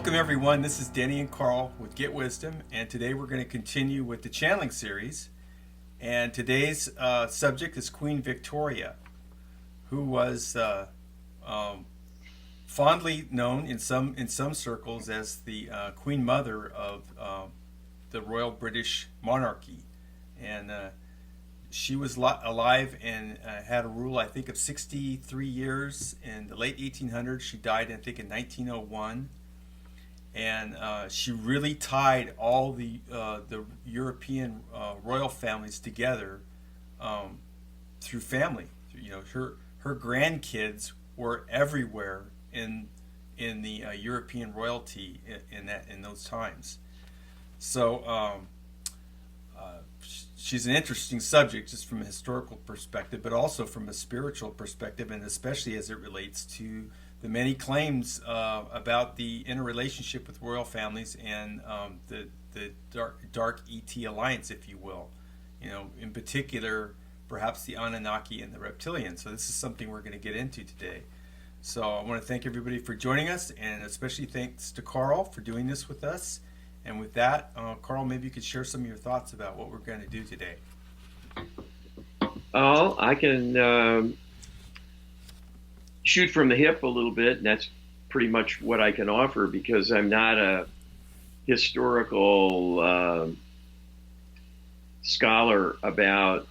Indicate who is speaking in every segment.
Speaker 1: Welcome everyone, this is Denny and Karl with GetWisdom, and today we're going to continue with the channeling series. And today's subject is Queen Victoria, who was fondly known in some circles as the Queen Mother of the Royal British Monarchy. And she was alive and had a rule, I think, of 63 years in the late 1800s. She died, I think, in 1901. And she really tied all the European royal families together through family. You know, her grandkids were everywhere in the European royalty in those times. So she's an interesting subject just from a historical perspective, but also from a spiritual perspective, and especially as it relates to the many claims about the interrelationship with royal families and the dark ET alliance, if you will. You know, in particular, perhaps the Anunnaki and the reptilians. So this is something we're going to get into today. So I want to thank everybody for joining us, and especially thanks to Karl for doing this with us. And with that, Karl, maybe you could share some of your thoughts about what we're going to do today.
Speaker 2: I can shoot from the hip a little bit, and that's pretty much what I can offer, because I'm not a historical scholar about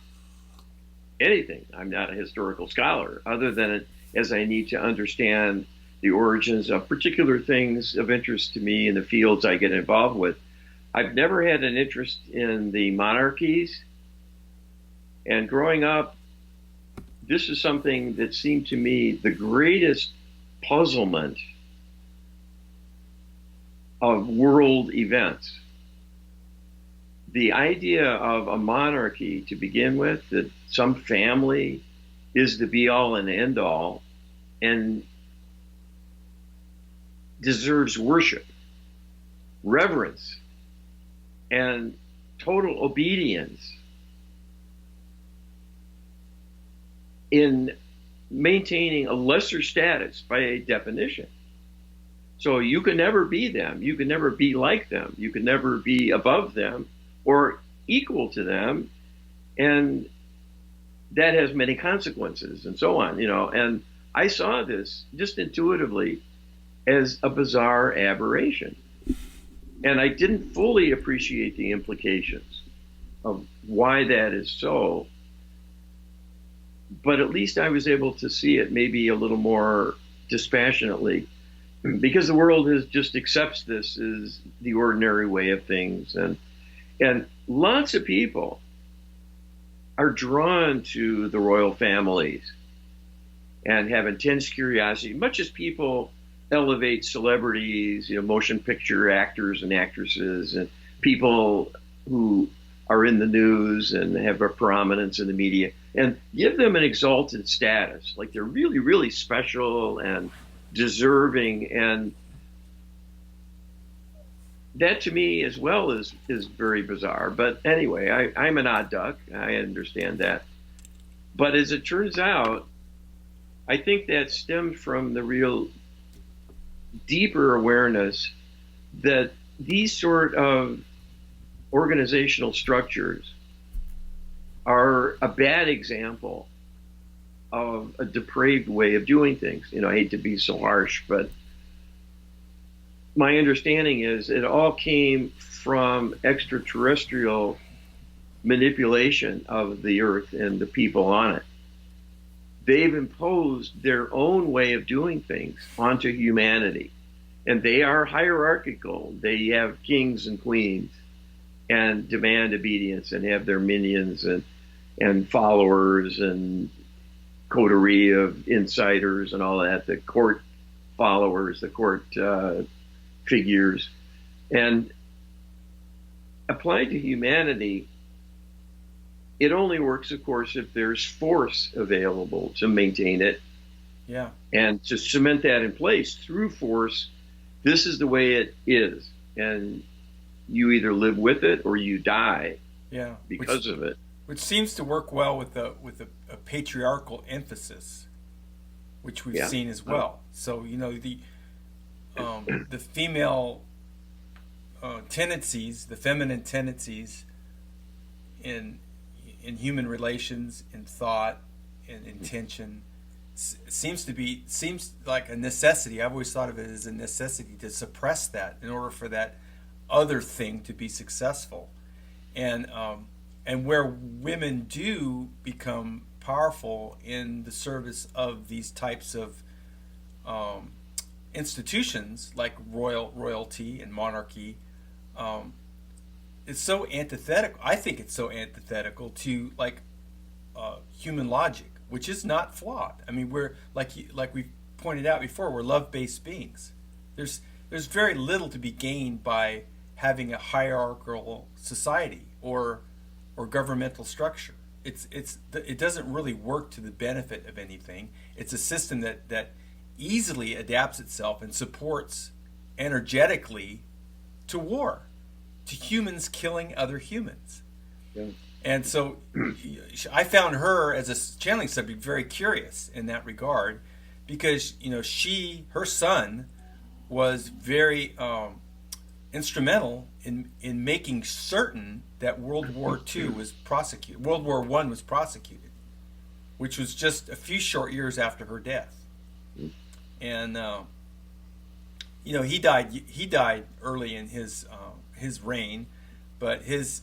Speaker 2: anything. I'm not a historical scholar, other than as I need to understand the origins of particular things of interest to me in the fields I get involved with. I've never had an interest in the monarchies, and growing up, this is something that seemed to me the greatest puzzlement of world events. The idea of a monarchy to begin with, that some family is the be-all and end-all and deserves worship, reverence, and total obedience in maintaining a lesser status by definition. So you can never be them. You can never be like them. You can never be above them or equal to them. And that has many consequences and so on, you know. And I saw this just intuitively as a bizarre aberration. And I didn't fully appreciate the implications of why that is so. But at least I was able to see it maybe a little more dispassionately, because the world just accepts this as the ordinary way of things. And lots of people are drawn to the royal families and have intense curiosity, much as people elevate celebrities, you know, motion picture actors and actresses, and people who are in the news and have a prominence in the media, and give them an exalted status, like they're really, really special and deserving. And that to me as well is very bizarre. But anyway, I'm an odd duck. I understand that. But as it turns out, I think that stemmed from the real deeper awareness that these sort of organizational structures are a bad example of a depraved way of doing things. You know, I hate to be so harsh, but my understanding is it all came from extraterrestrial manipulation of the earth and the people on it. They've imposed their own way of doing things onto humanity, and they are hierarchical. They have kings and queens and demand obedience and have their minions and followers and coterie of insiders and all that, the court followers, the court figures. And applied to humanity, it only works, of course, if there's force available to maintain it.
Speaker 1: Yeah. And
Speaker 2: to cement that in place through force. This is the way it is. And you either live with it or you die because of it.
Speaker 1: Which seems to work well with a patriarchal emphasis, which we've seen as well. So, you know, the female tendencies, the feminine tendencies in human relations, in thought, in intention, seems like a necessity. I've always thought of it as a necessity to suppress that in order for that other thing to be successful, and where women do become powerful in the service of these types of institutions like royalty and monarchy. It's so antithetical. I think it's so antithetical to human logic, which is not flawed. I mean, we're like we pointed out before, we're love-based beings. There's very little to be gained by having a hierarchical society or governmental structure. It doesn't really work to the benefit of anything. It's a system that easily adapts itself and supports energetically to war, to humans killing other humans. Yeah. And so I found her as a channeling subject very curious in that regard, because her son was very instrumental in making certain that World War II was prosecuted. World War I was prosecuted, which was just a few short years after her death. And he died early in his reign, but his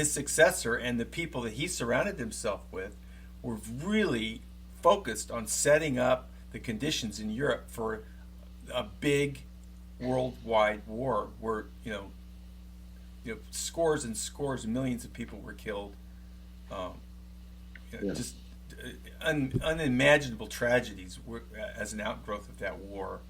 Speaker 1: successor and the people that he surrounded himself with were really focused on setting up the conditions in Europe for a big worldwide war where scores and scores of millions of people were killed. Just unimaginable tragedies as an outgrowth of that war,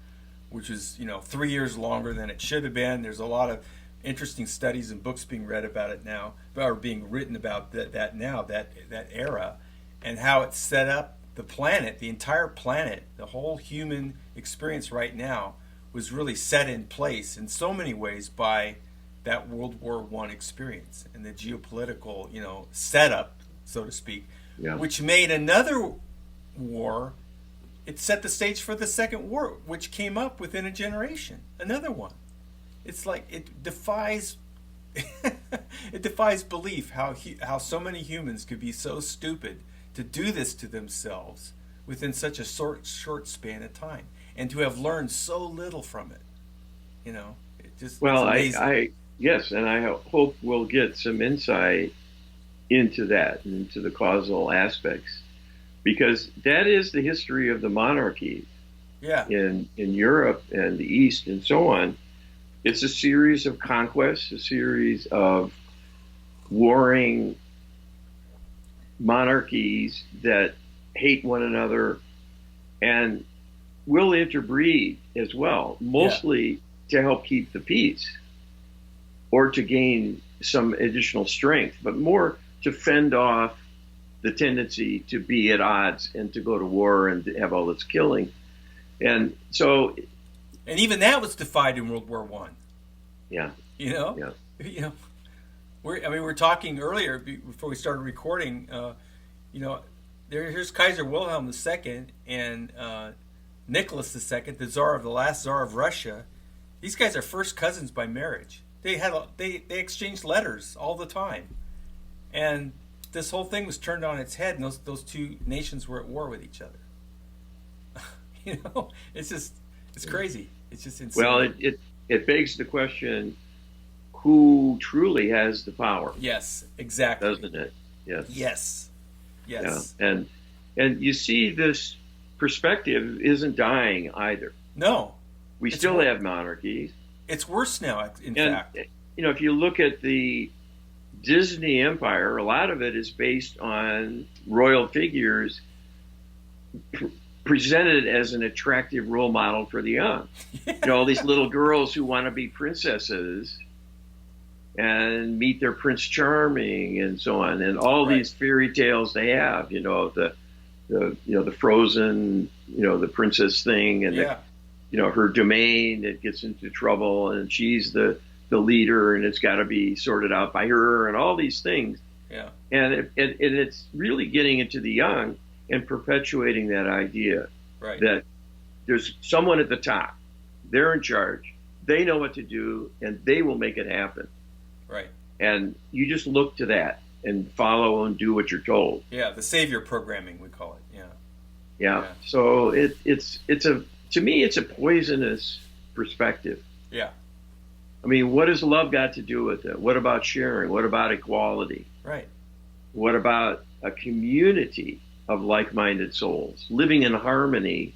Speaker 1: which was 3 years longer than it should have been. There's a lot of interesting studies and books being read about it now, or being written about that era, and how it set up the planet, the entire planet, the whole human experience right now was really set in place in so many ways by that World War I experience and the geopolitical, setup, so to speak, which made another war. It set the stage for the second war, which came up within a generation. Another one. It's like it defies it defies belief how so many humans could be so stupid to do this to themselves within such a short span of time, and to have learned so little from it. It just
Speaker 2: yes, and I hope we'll get some insight into that, into the causal aspects, because that is the history of the monarchies.
Speaker 1: Yeah.
Speaker 2: In Europe and the East and so on. It's a series of conquests, a series of warring monarchies that hate one another and will interbreed as well, mostly to help keep the peace or to gain some additional strength, but more to fend off the tendency to be at odds and to go to war and to have all this killing. And so...
Speaker 1: And even that was defied in World War I.
Speaker 2: Yeah.
Speaker 1: We're talking earlier before we started recording. Here's Kaiser Wilhelm II and Nicholas II, the last Tsar of Russia. These guys are first cousins by marriage. They exchanged letters all the time, and this whole thing was turned on its head, and those two nations were at war with each other. It's crazy. It's just insane.
Speaker 2: Well, it begs the question, who truly has the power?
Speaker 1: Yes, exactly.
Speaker 2: Doesn't it? Yes.
Speaker 1: Yes.
Speaker 2: Yeah. And you see, this perspective isn't dying either.
Speaker 1: No.
Speaker 2: We still have monarchies.
Speaker 1: It's worse now, in fact.
Speaker 2: If you look at the Disney empire, a lot of it is based on royal figures presented as an attractive role model for the young. All these little girls who want to be princesses and meet their Prince Charming and so on, and all these fairy tales they have. The Frozen, the princess thing, and her domain that gets into trouble, and she's the leader, and it's got to be sorted out by her, and all these things.
Speaker 1: Yeah.
Speaker 2: And it's really getting into the young and perpetuating that idea that there's someone at the top They're in charge. They know what to do, and they will make it happen.
Speaker 1: Right.
Speaker 2: And you just look to that and follow and do what you're told.
Speaker 1: Yeah, the savior programming, we call it. Yeah.
Speaker 2: Yeah. So it's to me it's a poisonous perspective.
Speaker 1: Yeah.
Speaker 2: I mean, what has love got to do with it? What about sharing? What about equality?
Speaker 1: Right.
Speaker 2: What about a community of like-minded souls living in harmony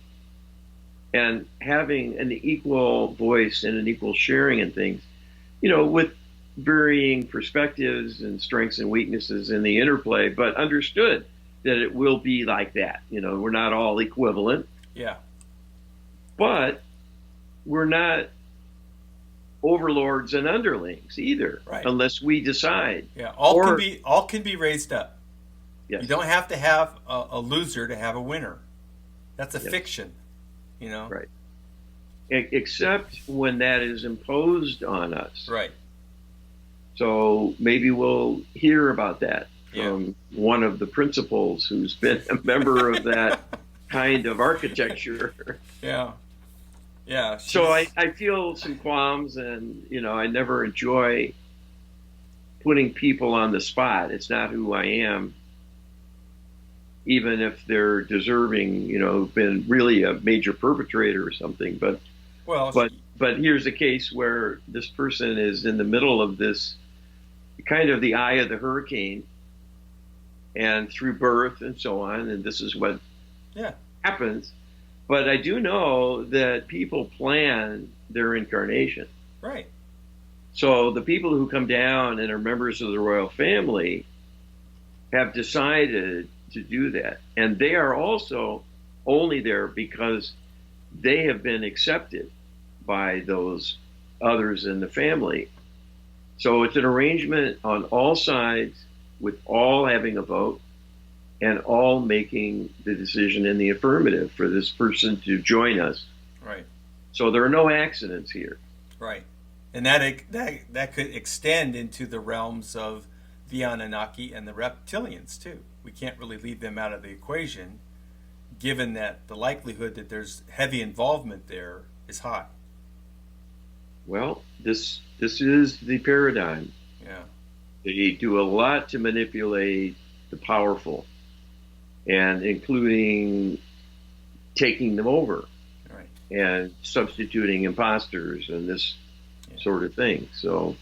Speaker 2: and having an equal voice and an equal sharing in things, with varying perspectives and strengths and weaknesses in the interplay, but understood that it will be like that. We're not all equivalent.
Speaker 1: Yeah.
Speaker 2: But we're not overlords and underlings either,
Speaker 1: right.
Speaker 2: Unless we decide.
Speaker 1: Yeah, all can be raised up.
Speaker 2: Yes.
Speaker 1: You don't have to have a loser to have a winner. That's a fiction,
Speaker 2: Right. Except when that is imposed on us.
Speaker 1: Right.
Speaker 2: So maybe we'll hear about that from one of the principals who's been a member of that kind of architecture.
Speaker 1: Yeah. Yeah.
Speaker 2: So I feel some qualms, and I never enjoy putting people on the spot. It's not who I am, even if they're deserving, been really a major perpetrator or something. But here's a case where this person is in the middle of this kind of the eye of the hurricane, and through birth and so on, and this is what happens. But I do know that people plan their incarnation.
Speaker 1: Right.
Speaker 2: So the people who come down and are members of the royal family have decided to do that. And they are also only there because they have been accepted by those others in the family. So it's an arrangement on all sides, with all having a vote and all making the decision in the affirmative for this person to join us.
Speaker 1: Right.
Speaker 2: So there are no accidents here.
Speaker 1: Right. And that could extend into the realms of the Anunnaki and the reptilians too. We can't really leave them out of the equation, given that the likelihood that there's heavy involvement there is high.
Speaker 2: Well, this is the paradigm.
Speaker 1: Yeah.
Speaker 2: They do a lot to manipulate the powerful, and including taking them over,
Speaker 1: right,
Speaker 2: and substituting imposters and this sort of thing. So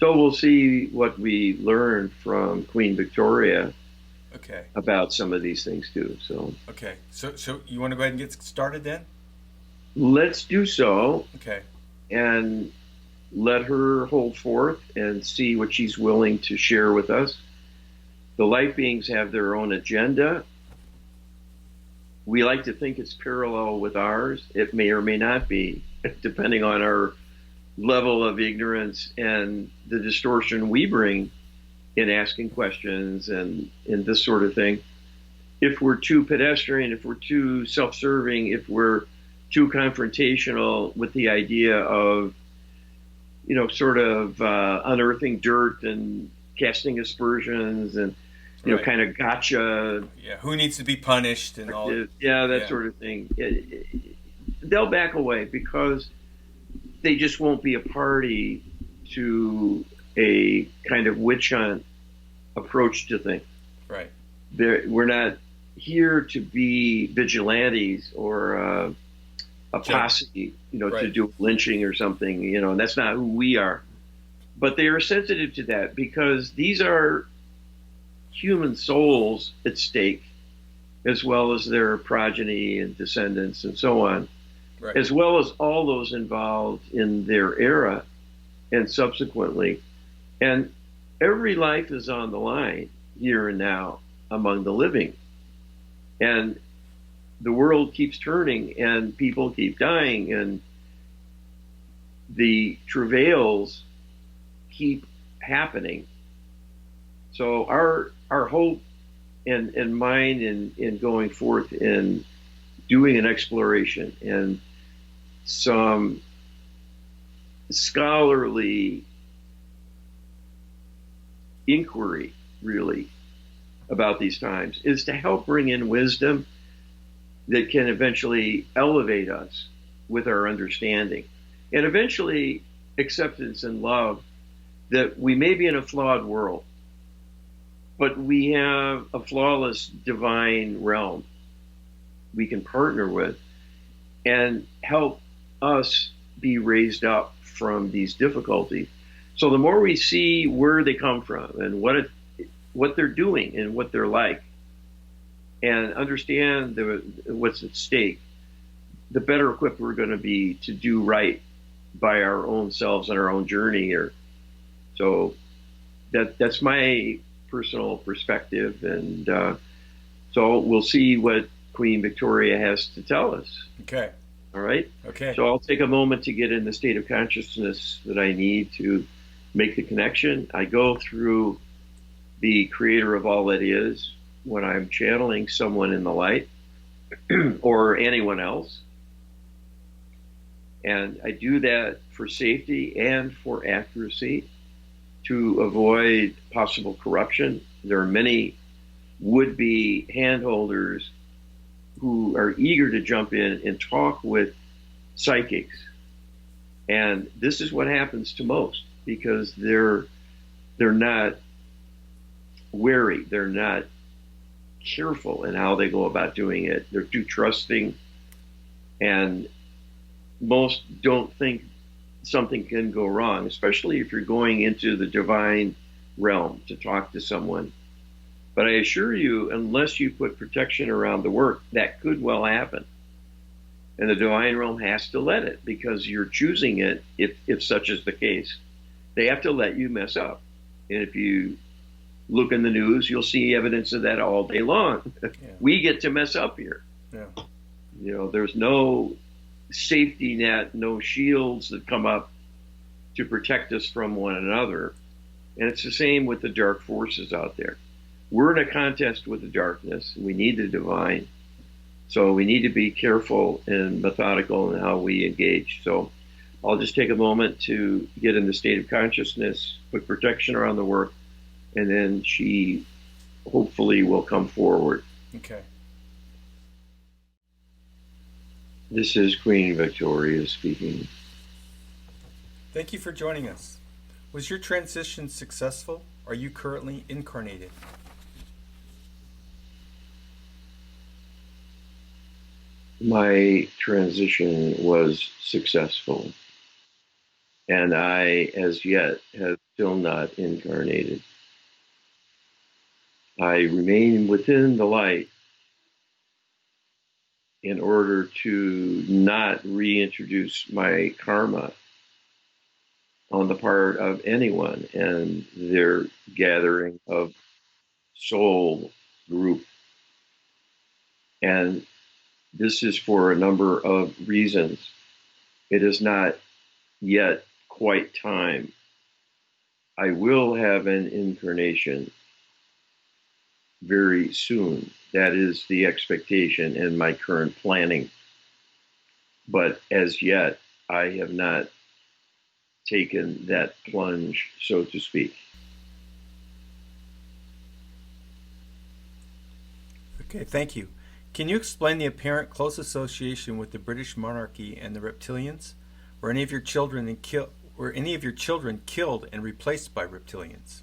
Speaker 2: we'll see what we learn from Queen Victoria.
Speaker 1: Okay.
Speaker 2: About some of these things too. So
Speaker 1: okay. So you want to go ahead and get started then?
Speaker 2: Let's do so.
Speaker 1: Okay.
Speaker 2: And let her hold forth and see what she's willing to share with us. The light beings have their own agenda. We like to think it's parallel with ours. It may or may not be, depending on our level of ignorance and the distortion we bring in asking questions and in this sort of thing. If we're too pedestrian, if we're too self-serving, if we're too confrontational with the idea of, sort of unearthing dirt and casting aspersions and,
Speaker 1: right,
Speaker 2: kind of gotcha.
Speaker 1: Yeah, who needs to be punished and all.
Speaker 2: Yeah, that sort of thing. They'll back away because they just won't be a party to a kind of witch hunt approach to things.
Speaker 1: Right.
Speaker 2: We're not here to be vigilantes or a posse,
Speaker 1: right,
Speaker 2: to do lynching or something, and that's not who we are. But they are sensitive to that because these are human souls at stake, as well as their progeny and descendants and so on,
Speaker 1: right,
Speaker 2: as well as all those involved in their era and subsequently. And every life is on the line here and now among the living. And the world keeps turning and people keep dying and the travails keep happening. So our hope and mine in going forth and doing an exploration and some scholarly inquiry, really, about these times is to help bring in wisdom that can eventually elevate us with our understanding, and eventually acceptance and love that we may be in a flawed world, but we have a flawless divine realm we can partner with and help us be raised up from these difficulties. So the more we see where they come from and what they're doing and what they're like, and understand what's at stake, the better equipped we're going to be to do right by our own selves and our own journey here. So that's my personal perspective, and so we'll see what Queen Victoria has to tell us.
Speaker 1: Okay.
Speaker 2: All right.
Speaker 1: Okay.
Speaker 2: So I'll take a moment to get in the state of consciousness that I need to make the connection. I go through the creator of all that is when I'm channeling someone in the light or anyone else. And I do that for safety and for accuracy to avoid possible corruption. There are many would-be handholders who are eager to jump in and talk with psychics. And this is what happens to most, because they're not wary, they're not careful in how they go about doing it. They're too trusting, and most don't think something can go wrong, especially if you're going into the divine realm to talk to someone. But I assure you, unless you put protection around the work, that could well happen. And the divine realm has to let it, because you're choosing it if such is the case. They have to let you mess up. And if you look in the news, you'll see evidence of that all day long. Yeah. We get to mess up here.
Speaker 1: Yeah.
Speaker 2: You know, there's no safety net, no shields that come up to protect us from one another. And it's the same with the dark forces out there. We're in a contest with the darkness. We need the divine. So we need to be careful and methodical in how we engage. So I'll just take a moment to get in the state of consciousness, put protection around the work, and then she hopefully will come forward.
Speaker 1: Okay.
Speaker 2: This is Queen Victoria speaking.
Speaker 1: Thank you for joining us. Was your transition successful? Are you currently incarnated?
Speaker 2: My transition was successful, and I, as yet, have still not incarnated. I remain within the light in order to not reintroduce my karma on the part of anyone and their gathering of soul group. And this is for a number of reasons. It is not yet quite time. I will have an incarnation very soon. That is the expectation in my current planning. But as yet, I have not taken that plunge, so to speak.
Speaker 1: Okay, thank you. Can you explain the apparent close association with the British monarchy and the reptilians? Were any of your children killed and replaced by reptilians?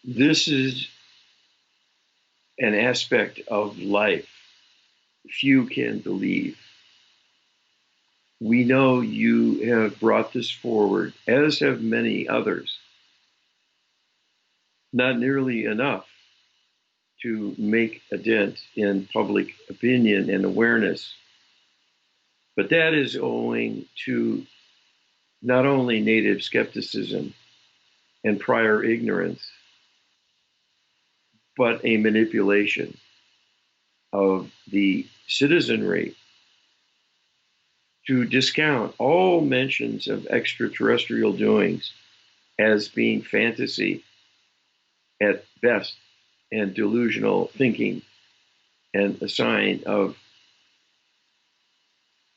Speaker 2: This is an aspect of life few can believe. We know you have brought this forward, as have many others. Not nearly enough to make a dent in public opinion and awareness. But that is owing to not only native skepticism and prior ignorance, but a manipulation of the citizenry to discount all mentions of extraterrestrial doings as being fantasy at best and delusional thinking and a sign of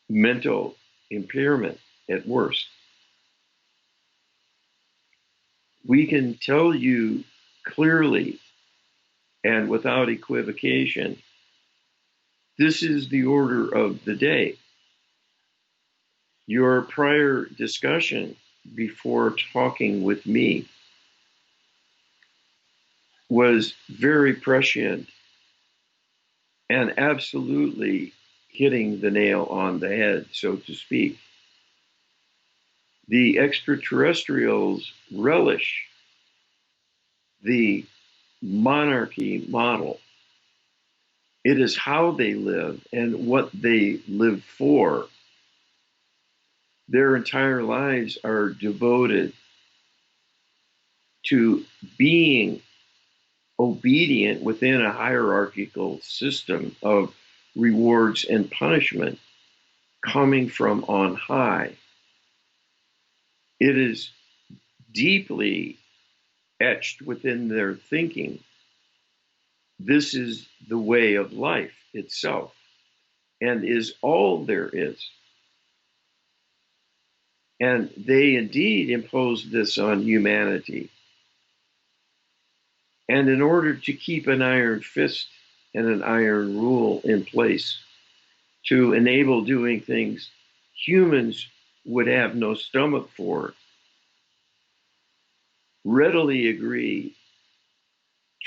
Speaker 2: mental impairment at worst. We can tell you clearly and without equivocation, This is the order of the day. Your prior discussion before talking with me was very prescient and absolutely hitting the nail on the head, so to speak. The extraterrestrials relish the monarchy model. It is how they live and what they live for. Their entire lives are devoted to being obedient within a hierarchical system of rewards and punishment coming from on high. It is deeply etched within their thinking. This is the way of life itself and is all there is. And they indeed impose this on humanity. And in order to keep an iron fist and an iron rule in place to enable doing things humans would have no stomach for, readily agree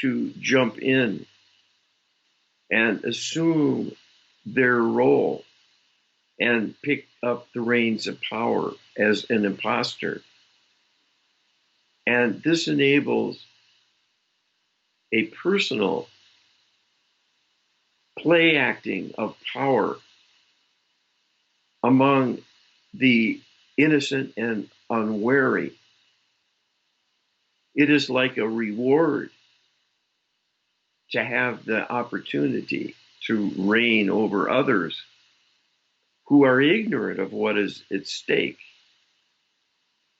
Speaker 2: to jump in and assume their role and pick up the reins of power as an imposter. And this enables a personal play acting of power among the innocent and unwary. It is like a reward to have the opportunity to reign over others who are ignorant of what is at stake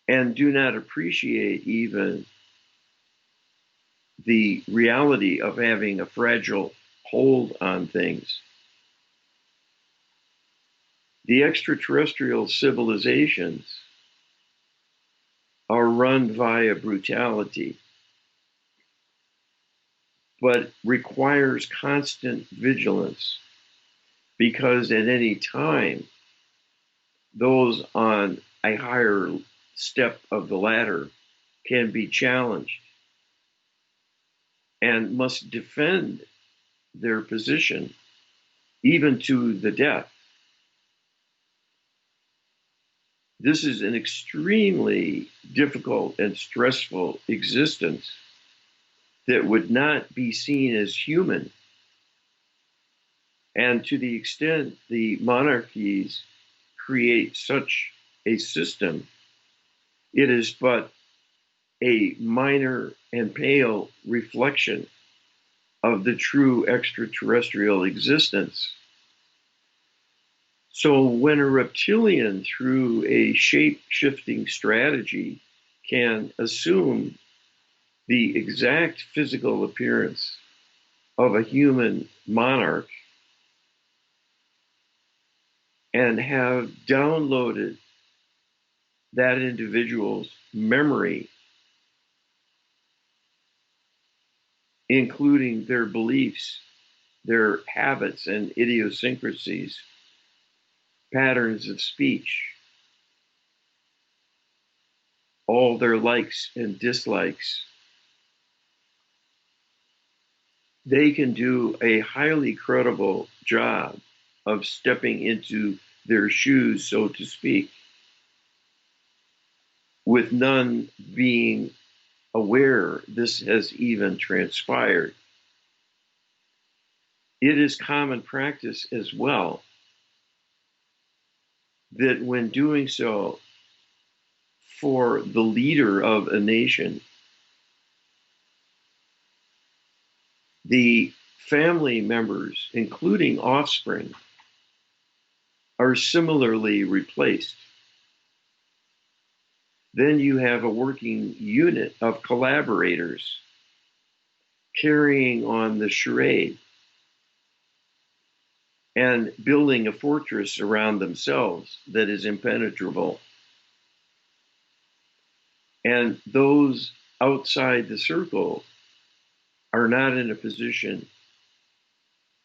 Speaker 2: and do not appreciate even the reality of having a fragile hold on things. The extraterrestrial civilizations are run via brutality, but requires constant vigilance because at any time, those on a higher step of the ladder can be challenged and must defend their position even to the death. This is an extremely difficult and stressful existence that would not be seen as human. And to the extent the monarchies create such a system, it is but a minor and pale reflection of the true extraterrestrial existence. So when a reptilian, through a shape-shifting strategy, can assume the exact physical appearance of a human monarch and have downloaded that individual's memory, including their beliefs, their habits and idiosyncrasies, patterns of speech, all their likes and dislikes, they can do a highly credible job of stepping into their shoes, so to speak, with none being aware this has even transpired. It is common practice as well that when doing so for the leader of a nation, the family members, including offspring, are similarly replaced. Then you have a working unit of collaborators carrying on the charade and building a fortress around themselves that is impenetrable. And those outside the circle are not in a position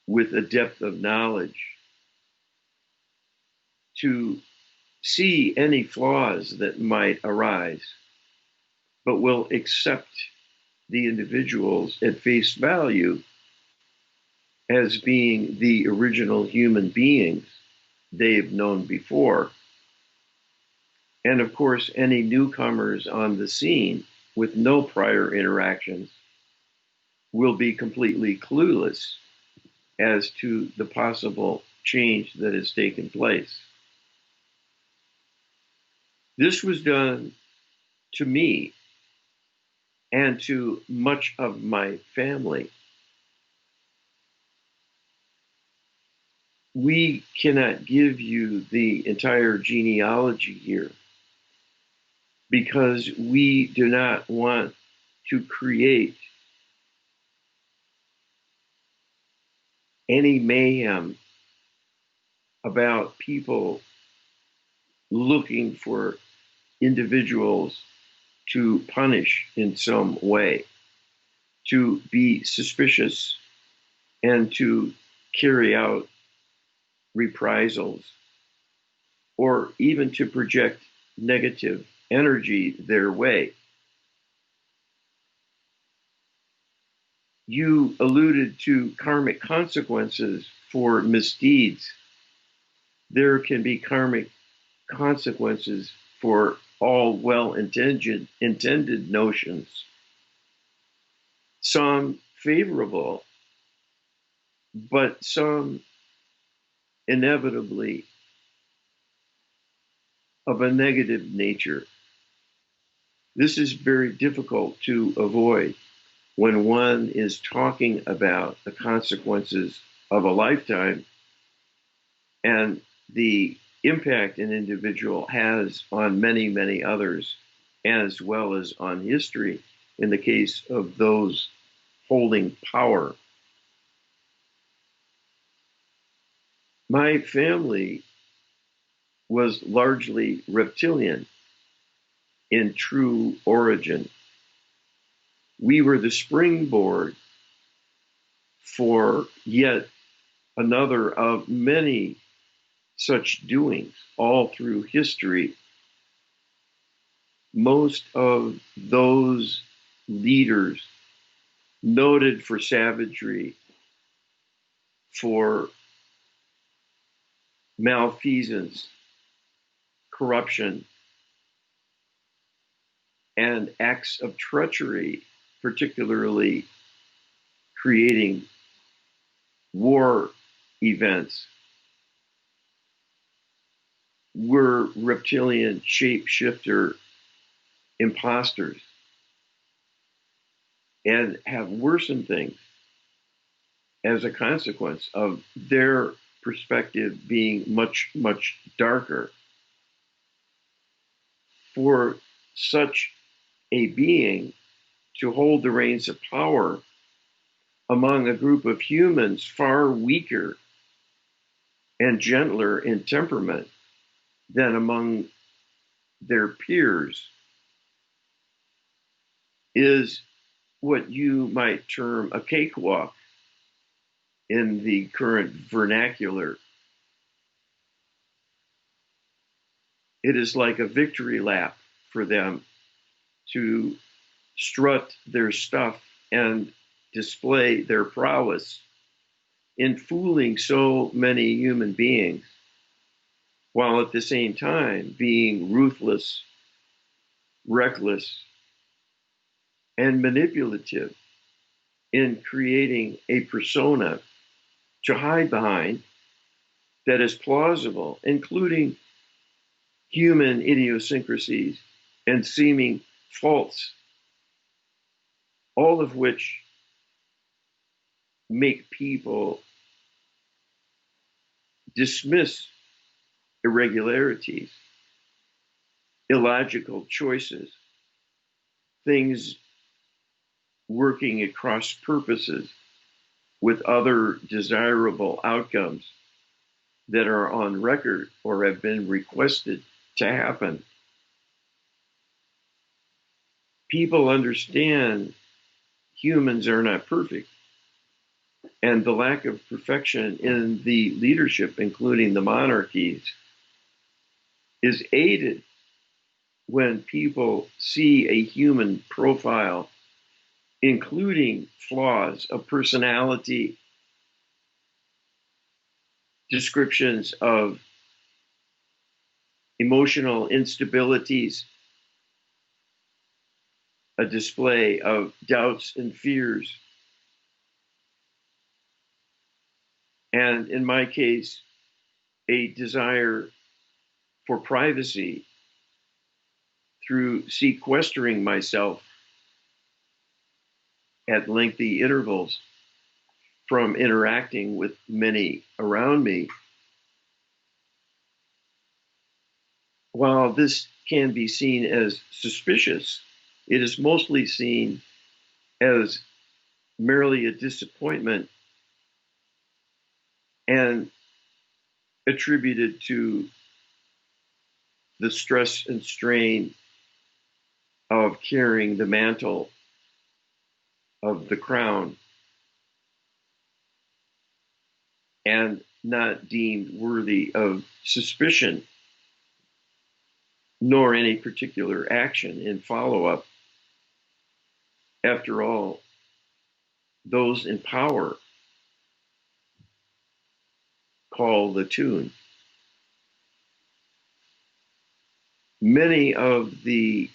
Speaker 2: with a depth of knowledge to see any flaws that might arise, but will accept the individuals at face value as being the original human beings they've known before. And of course, any newcomers on the scene with no prior interactions will be completely clueless as to the possible change that has taken place. This was done to me and to much of my family. We cannot give you the entire genealogy here because we do not want to create any mayhem about people looking for individuals to punish in some way, to be suspicious, and to carry out reprisals, or even to project negative energy their way. You alluded to karmic consequences for misdeeds. There can be karmic consequences for all intended notions, some favorable, but some inevitably of a negative nature. This is very difficult to avoid when one is talking about the consequences of a lifetime and the impact an individual has on many, many others, as well as on history in the case of those holding power. My family was largely reptilian in true origin. We were the springboard for yet another of many such doings all through history. Most of those leaders noted for savagery, for malfeasance, corruption, and acts of treachery, particularly creating war events, were reptilian shapeshifter imposters and have worsened things as a consequence of their perspective being much, much darker. For such a being to hold the reins of power among a group of humans far weaker and gentler in temperament than among their peers is what you might term a cakewalk in the current vernacular. It is like a victory lap for them to strut their stuff and display their prowess in fooling so many human beings, while at the same time being ruthless, reckless, and manipulative in creating a persona to hide behind that is plausible, including human idiosyncrasies and seeming faults, all of which make people dismiss irregularities, illogical choices, things working at cross purposes with other desirable outcomes that are on record or have been requested to happen. People understand humans are not perfect. And the lack of perfection in the leadership, including the monarchies, is aided when people see a human profile, including flaws of personality, descriptions of emotional instabilities, a display of doubts and fears, and in my case, a desire for privacy through sequestering myself at lengthy intervals from interacting with many around me. While this can be seen as suspicious, it is mostly seen as merely a disappointment and attributed to the stress and strain of carrying the mantle of the crown and not deemed worthy of suspicion nor any particular action in follow up. After all, those in power call the tune. Many of the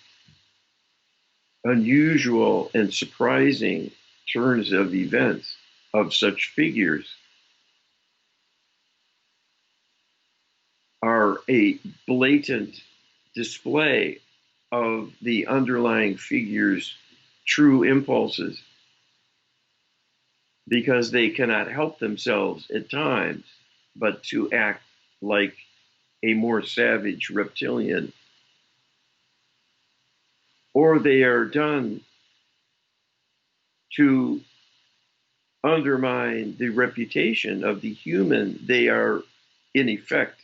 Speaker 2: unusual and surprising turns of events of such figures are a blatant display of the underlying figure's true impulses because they cannot help themselves at times but to act like a more savage reptilian, or they are done to undermine the reputation of the human they are in effect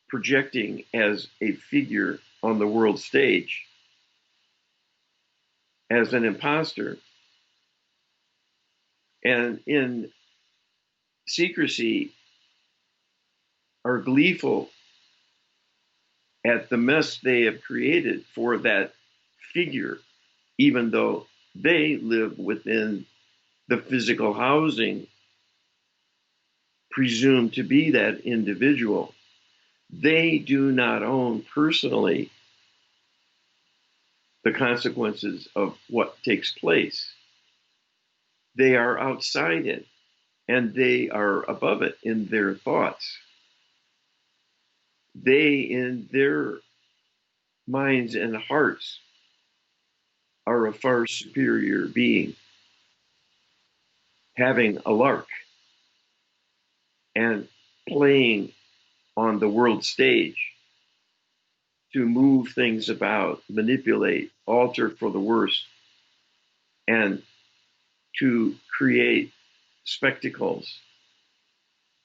Speaker 2: projecting as a figure on the world stage, as an imposter. And in secrecy, are gleeful at the mess they have created for that figure, even though they live within the physical housing presumed to be that individual. They do not own personally the consequences of what takes place. They are outside it and they are above it in their thoughts. They, in their minds and hearts, are a far superior being, having a lark and playing on the world stage to move things about, manipulate, alter for the worse, and to create spectacles,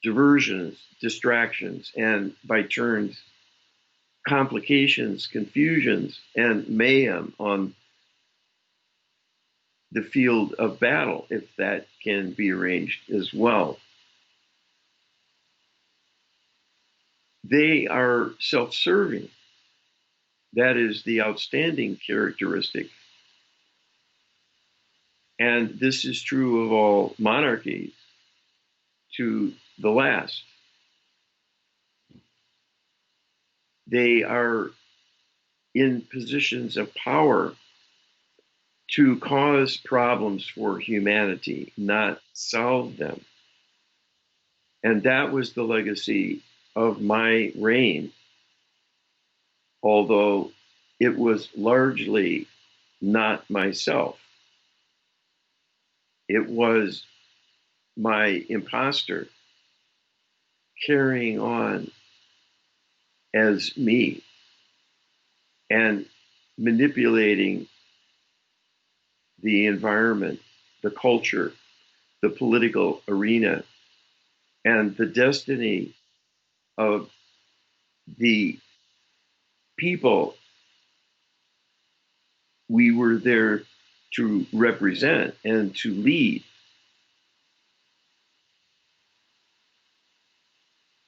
Speaker 2: diversions, distractions, and by turns, complications, confusions, and mayhem on the field of battle, if that can be arranged as well. They are self serving. That is the outstanding characteristic. And this is true of all monarchies to the last. They are in positions of power to cause problems for humanity, not solve them. And that was the legacy of my reign, although it was largely not myself. It was my imposter carrying on as me and manipulating the environment, the culture, the political arena, and the destiny of the people we were there to represent and to lead.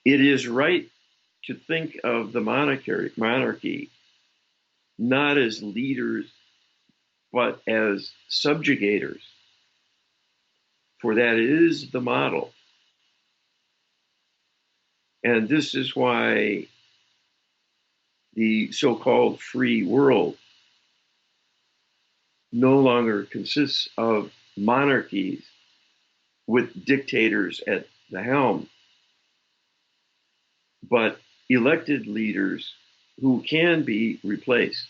Speaker 2: It is right to think of the monarchy not as leaders, but as subjugators, for that is the model. And this is why the so-called free world no longer consists of monarchies with dictators at the helm, but elected leaders who can be replaced.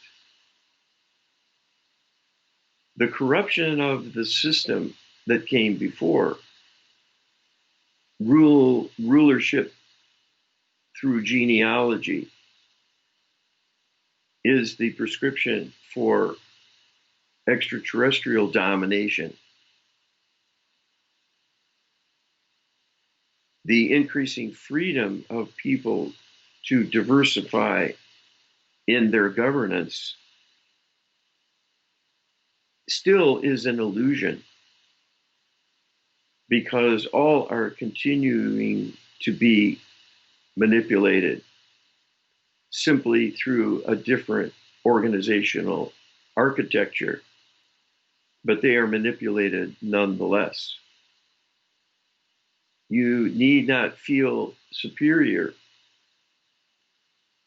Speaker 2: The corruption of the system that came before, rulership through genealogy, is the prescription for extraterrestrial domination. The increasing freedom of people to diversify in their governance still is an illusion, because all are continuing to be manipulated simply through a different organizational architecture, but they are manipulated nonetheless. You need not feel superior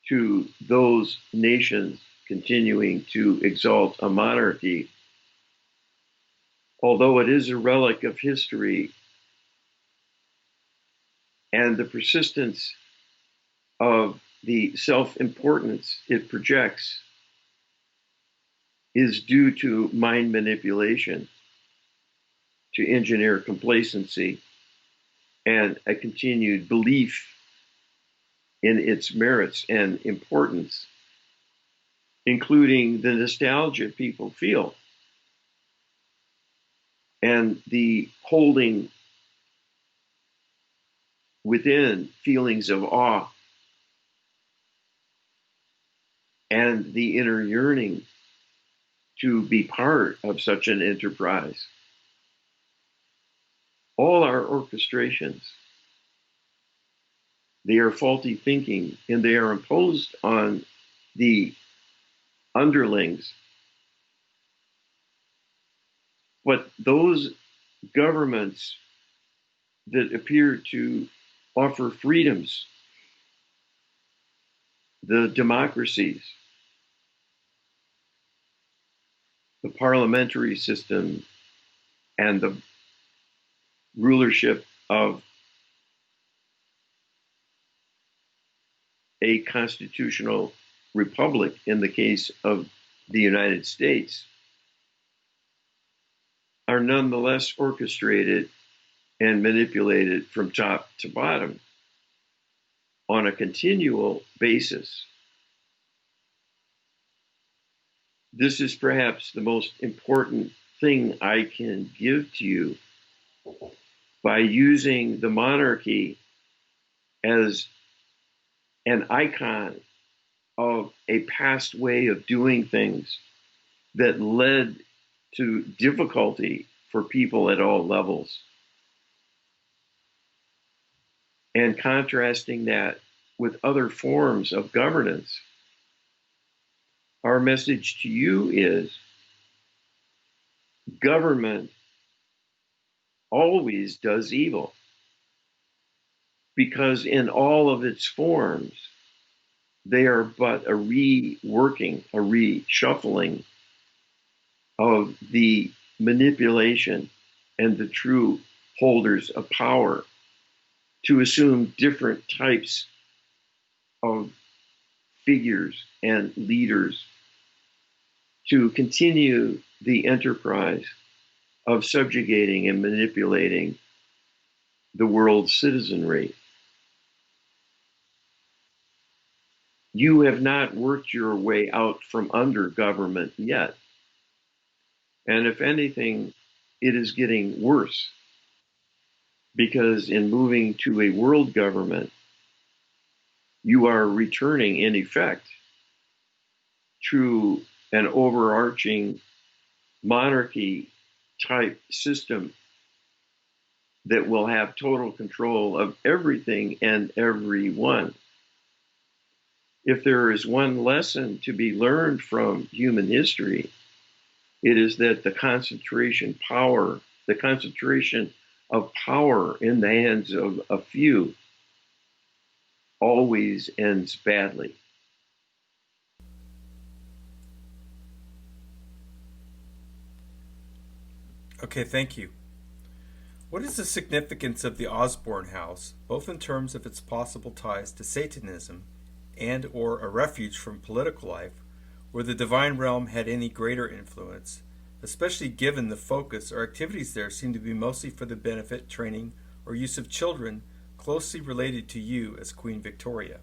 Speaker 2: to those nations continuing to exalt a monarchy, although it is a relic of history, and the persistence of the self-importance it projects is due to mind manipulation, to engineer complacency, and a continued belief in its merits and importance, including the nostalgia people feel and the holding within feelings of awe and the inner yearning to be part of such an enterprise. All are orchestrations. They are faulty thinking, and they are imposed on the underlings. But those governments that appear to offer freedoms, the democracies, the parliamentary system, and the rulership of a constitutional republic in the case of the United States, are nonetheless orchestrated and manipulated from top to bottom on a continual basis. This is perhaps the most important thing I can give to you by using the monarchy as an icon of a past way of doing things that led to difficulty for people at all levels. And contrasting that with other forms of governance, our message to you is government always does evil, because in all of its forms, they are but a reworking, a reshuffling of the manipulation and the true holders of power to assume different types of figures and leaders to continue the enterprise of subjugating and manipulating the world's citizenry. You have not worked your way out from under government yet. And if anything, it is getting worse, because in moving to a world government, you are returning, in effect, to an overarching monarchy type system that will have total control of everything and everyone. If there is one lesson to be learned from human history, it is that the concentration of power in the hands of a few always ends badly.
Speaker 1: Okay, thank you. What is the significance of the Osborne House, both in terms of its possible ties to Satanism and or a refuge from political life, where the divine realm had any greater influence, especially given the focus or activities there seem to be mostly for the benefit, training, or use of children closely related to you as Queen Victoria?